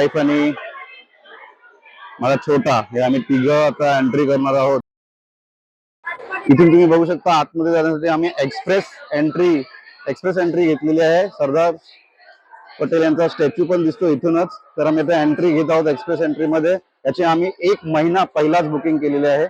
Wife आणि माझा छोटा, हे आम्ही तिघं आता एंट्री करणार आहोत. इथून तुम्ही बघू शकता आतमध्ये जाण्यासाठी आम्ही एक्सप्रेस एंट्री घेतलेली आहे. सरदार पटेल यांचा स्टॅच्यू पण दिसतो इथूनच. तर आम्ही आता एंट्री घेत आहोत एक्सप्रेस एंट्री मध्ये. याची आम्ही 1 महिना पहिलाच बुकिंग केलेली आहे.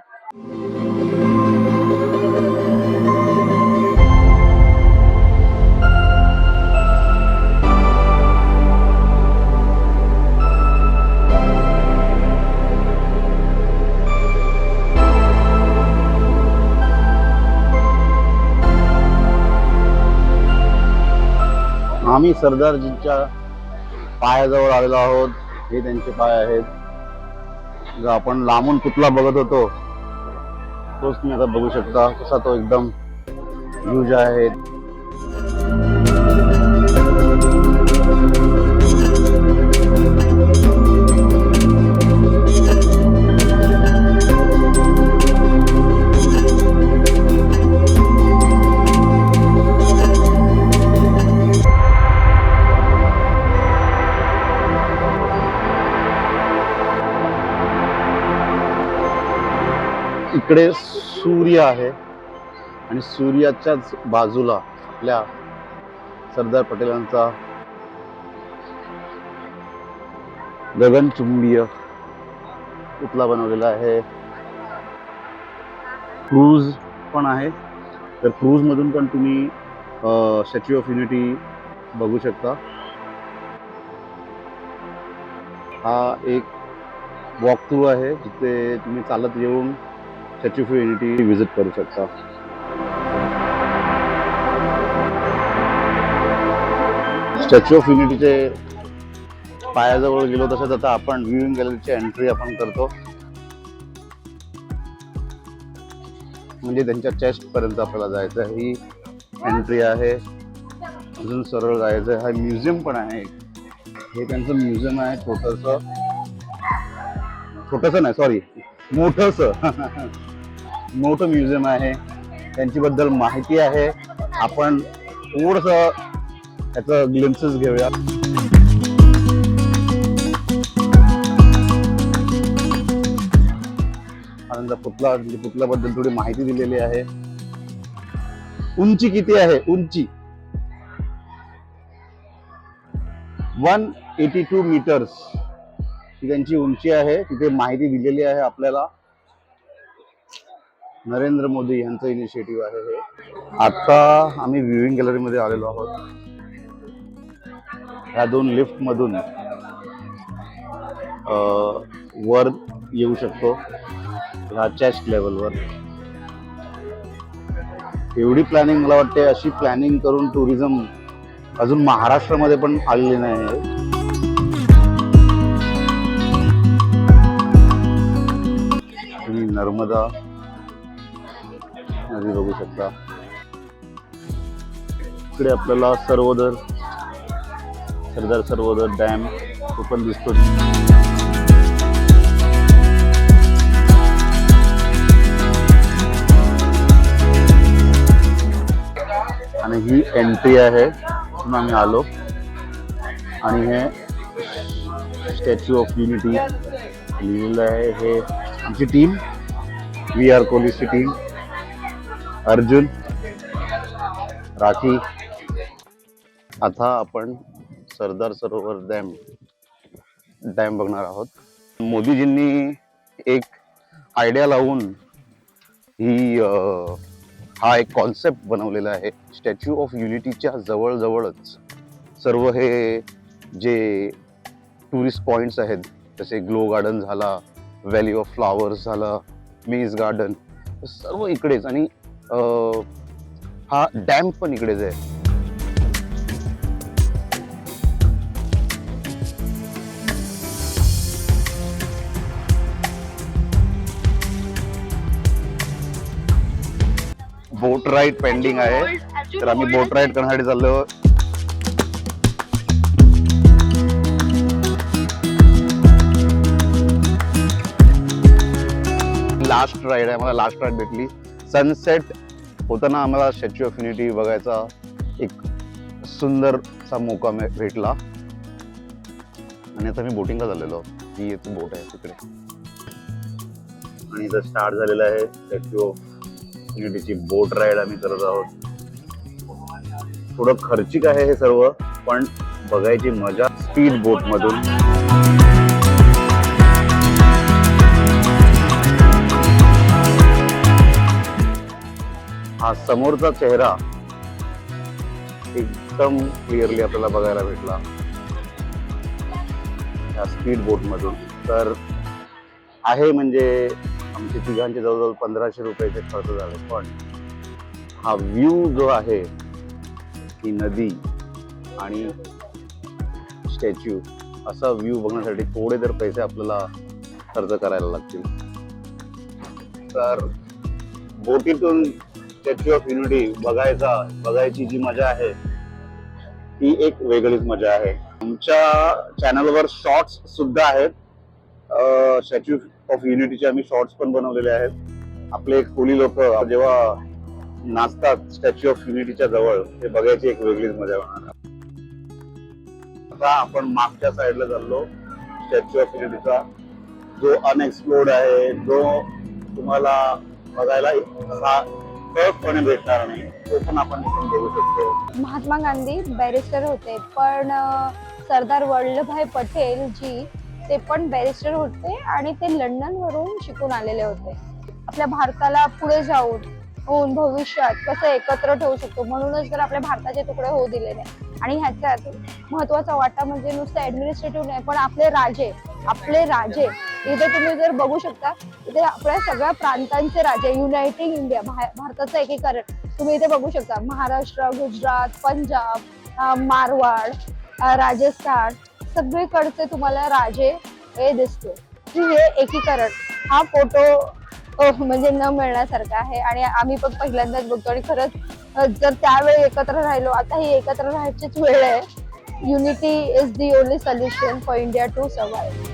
आम्ही सरदारजींच्या पायाजवळ आलेलो आहोत. हे त्यांचे पाय आहेत. जो आपण लांबून पुतळा बघत होतो तोच तुम्ही आता बघू शकता. कसा तो एकदम ह्यूज आहे. इकडे सूर्य आहे आणि सूर्याच्याच बाजूला आपल्या सरदार पटेलांचा गगनचुंबीय पुतळा बनवलेला आहे. क्रूज पण आहे. तर क्रूज मधून पण तुम्ही स्टॅच्यू ऑफ युनिटी बघू शकता. हा एक वॉक थ्रू आहे जिथे तुम्ही चालत येऊन स्टॅच्यू ऑफ युनिटी विजिट करू शकता. स्टॅच्यू ऑफ युनिटीचे पायाजवळ गेलो तसंच आता आपण व्ह्यूइंग गॅलरीची एंट्री आपण करतो. म्हणजे त्यांच्या चेस्ट पर्यंत आपल्याला जायचं. ही एंट्री आहे. अजून सरळ जायचं. हा म्युझियम पण आहे. हे त्यांचं म्युझियम आहे. छोटस नाही, सॉरी, मोठं म्युझियम आहे. त्यांची बद्दल माहिती आहे. आपण थोडस त्याचं ग्लिम्सेस घेऊया. आनंद पुतळ्याबद्दल थोडी माहिती दिलेली आहे. उंची किती आहे? उंची 182 मीटर्स ही त्यांची उंची आहे. तिथे माहिती दिलेली आहे आपल्याला. नरेंद्र मोदी यांचं इनिशिएटिव्ह आहे हे. आता आम्ही व्ह्यूइंग गॅलरी मध्ये आलेलो आहोत. ह्या 2 लिफ्ट मधून वर येऊ शकतो ह्या चेस्ट लेवलवर. एवढी प्लॅनिंग मला वाटते अशी प्लॅनिंग करून टुरिझम अजून महाराष्ट्रामध्ये पण आलेली नाही. तुम्ही नर्मदा नदी बघू शकता. इकडे आपल्याला सरदार सरोवर डॅम तो पण दिसतो. आणि ही एंट्री आहे म्हणून आम्ही आलो. आणि हे स्टॅच्यू ऑफ युनिटी लिहिलेलं आहे. हे आमची टीम, वी आर कोहलीची टीम, अर्जुन, राखी. आता आपण सरदार सरोवर डॅम बघणार आहोत. मोदीजींनी एक आयडिया लावून हा एक कॉन्सेप्ट बनवलेला आहे. स्टॅच्यू ऑफ युनिटीच्या जवळच सर्व हे जे टुरिस्ट पॉइंट्स आहेत, जसे ग्लो गार्डन झाला, व्हॅली ऑफ फ्लावर्स झाला, मेज गार्डन, सर्व इकडेच. आणि हा डॅम पण इकडेच आहे. बोट राईड पेंडिंग आहे. तर आम्ही बोट राईड करण्यासाठी चाललो. लास्ट राईड आहे. मला लास्ट राईड भेटली. सनसेट होताना आम्हाला स्टॅच्यू ऑफ युनिटी बघायचा एक सुंदरसा मौका भेटला. आणि आता मी बोटिंगला झालेलो, ही एक बोट आहे तिकडे, आणि इथं स्टार्ट झालेलं आहे स्टॅच्यू ऑफ युनिटीची बोट राईड आम्ही करत आहोत. थोडं खर्चिक आहे हे सर्व, पण बघायची मजा स्पीड बोट मधून. हा समोरचा चेहरा एकदम क्लिअरली आपल्याला बघायला भेटला या स्पीड बोट मधून. तर आहे म्हणजे आमचे तिघांचे जवळजवळ 1500 रुपयाचे खर्च झाले, पण हा व्ह्यू जो आहे, ही नदी आणि स्टॅच्यू, असा व्ह्यू बघण्यासाठी थोडे तर पैसे आपल्याला खर्च करायला लागतील. तर बोटीतून स्टॅच्यू ऑफ युनिटी बघायची जी मजा आहे ती एक वेगळीच मजा आहे. आमच्या चॅनलवर शॉर्ट्स सुद्धा आहेत, स्टॅच्यू ऑफ युनिटीचे आम्ही शॉर्ट्स पण बनवलेले आहेत. आपले कोली लोक जेव्हा नाचतात स्टॅच्यू ऑफ युनिटीच्या जवळ, ते बघायची एक वेगळीच मजा होणार. आता आपण मागच्या साईडला चाललो स्टॅच्यू ऑफ युनिटीचा, जो अनएक्सप्लोर्ड आहे, जो तुम्हाला बघायला सहजपणे भेटणार नाही, तो पण आपण इथून बघू शकतो. महात्मा गांधी बॅरिस्टर होते, पण सरदार वल्लभभाई पटेल जी, ते पण बॅरिस्टर होते आणि ते लंडन वरून शिकून आलेले होते. आपल्या भारताला पुढे जाऊन भविष्यात कसं एकत्र ठेवू शकतो, म्हणूनच तर आपल्या भारताचे तुकडे होऊ दिले नाही. आणि ह्याच्यात महत्वाचा वाटा म्हणजे नुसतं ऍडमिनिस्ट्रेटिव्ह नाही, पण आपले राजे इथे तुम्ही जर बघू शकता, इथे आपल्या सगळ्या प्रांतांचे राजे, युनायटिंग इंडिया, भारताचं एकीकरण तुम्ही इथे बघू शकता. महाराष्ट्र, गुजरात, पंजाब, मारवाड, राजस्थान, सगळीकडचे तुम्हाला राजे हे दिसते. हे एकीकरण, हा फोटो म्हणजे न मिळण्यासारखा आहे आणि आम्ही पण पहिल्यांदाच बघतो. आणि खरंच जर त्यावेळी एकत्र राहिलो, आता ही एकत्र राहायचीच वेळ आहे. Unity is the only solution for India to survive.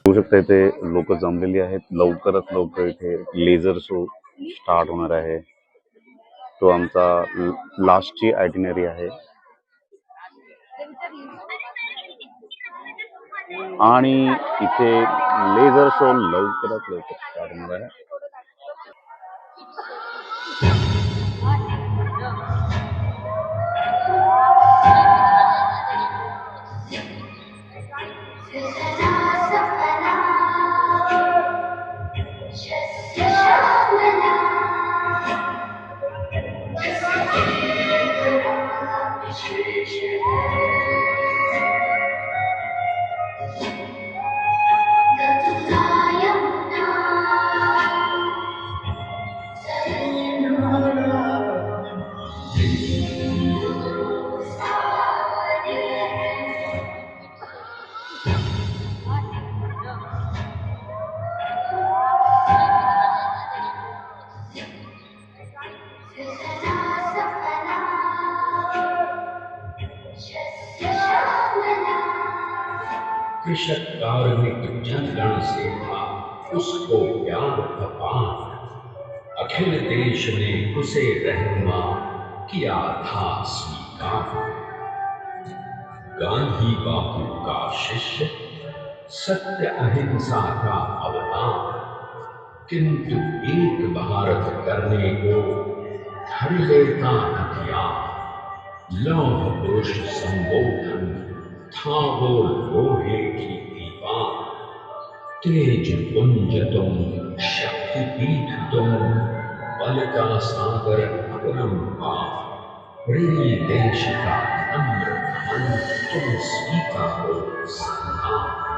बघू शकता इथे लोक जमलेली आहेत. लवकरात लवकर इथे लेझर शो स्टार्ट होणार आहे. तो आमचा लास्टची आयटिनरी आहे आणि इथे लेझर शो लवकरात लवकर स्टार्ट होणार आहे. कृषक कार्मिक जनगण से था उसको प्यार अपार, अखिल देश ने उसे रहनुमा किया था स्वीकार। गांधी बापू का शिष्य, सत्य अहिंसा का अवतार, किंतु एक भारत करने को धर लेता हथियार। लौह पुरुष संबोधन था वो लोहे की दीवार। तेज पुंज तुम, शक्ति पीठ तुम, बल का सागर अपरंपार। प्रिय देश का नम्र मन तुम स्वीकारो सावधान।